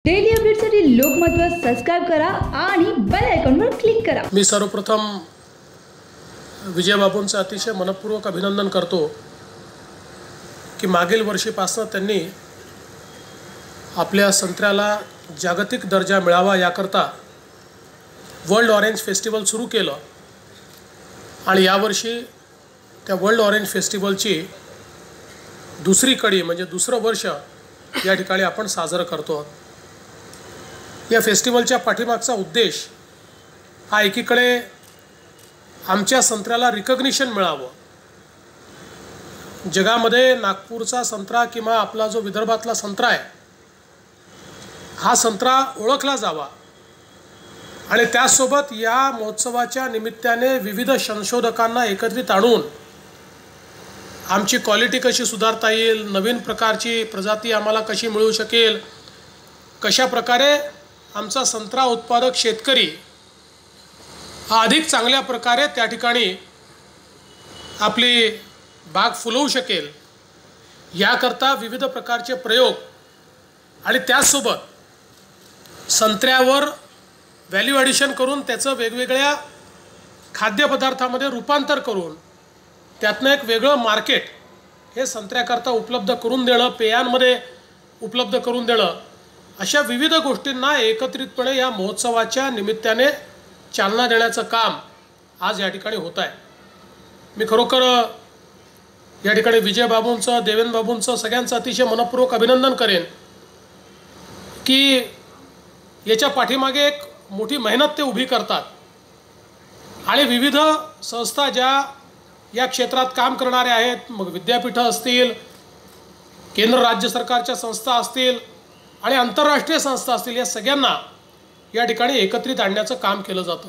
Daily अपडेटसाठी लोकमतवर subscribe करा आणि बेल आयकॉनवर क्लिक करा। मी सर्वप्रथम विजय बाबूंचं अतिशय मनपूर्वक अभिनंदन करतो की मागील वर्षीपासून त्यांनी आपल्या संत्र्याला जागतिक दर्जा मिळावा याकरता वर्ल्ड ऑरेंज फेस्टिवल सुरू केलं आणि यावर्षी त्या वर्ल्ड ऑरेंज फेस्टिवलची दुसरी कडी म्हणजे दुसरं वर्ष या ठिकाणी आपण साजरं करतो। या फेस्टिवलच्या पाठीमागचा उद्देश हा एकीकडे आमच्या संत्र्याला रिकग्निशन मिळावं, जगामध्ये नागपूरचा संत्रा किंवा आपला जो विदर्भातला संत्रा आहे हा संत्रा ओळखला जावा आणि त्यासोबत या महोत्सवाच्या निमित्ताने विविध संशोधकांना एकत्रित आणून आमची क्वालिटी कशी सुधारता येईल, नवीन प्रकारची प्रजाती आम्हाला कशी मिळू शकेल, कशा प्रकारे आमचा संत्रा उत्पादक शेतकरी हा अधिक चांगल्या प्रकारे त्या ठिकाणी आपली बाग फुलवू शकेल याकरता विविध प्रकारचे प्रयोग आणि त्यासोबत संत्र्यावर व्हॅल्यू ॲडिशन करून त्याचं वेगवेगळ्या खाद्यपदार्थामध्ये रूपांतर करून त्यातनं एक वेगळं मार्केट हे संत्र्याकरता उपलब्ध करून देणं, पेयांमध्ये उपलब्ध करून देणं, अशा विविध गोष्टींना एकत्रितपणे या महोत्सवाच्या निमित्ताने चालना देण्याचं काम आज या ठिकाणी होत आहे। मी खरोखर या ठिकाणी विजय बाबूंचं, देवेंद्र बाबूंचं सगळ्यांचं अतिशय मनपूर्वक अभिनंदन करेन की याच्या पाठीमागे एक मोठी मेहनत ते उभी करतात आणि विविध संस्था ज्या या क्षेत्रात काम करणारे आहेत, मग विद्यापीठं असतील, केंद्र राज्य सरकारच्या संस्था असतील आणि आंतरराष्ट्रीय संस्था असतील, या सगळ्यांना या ठिकाणी एकत्रित आणण्याचं काम केलं जातं।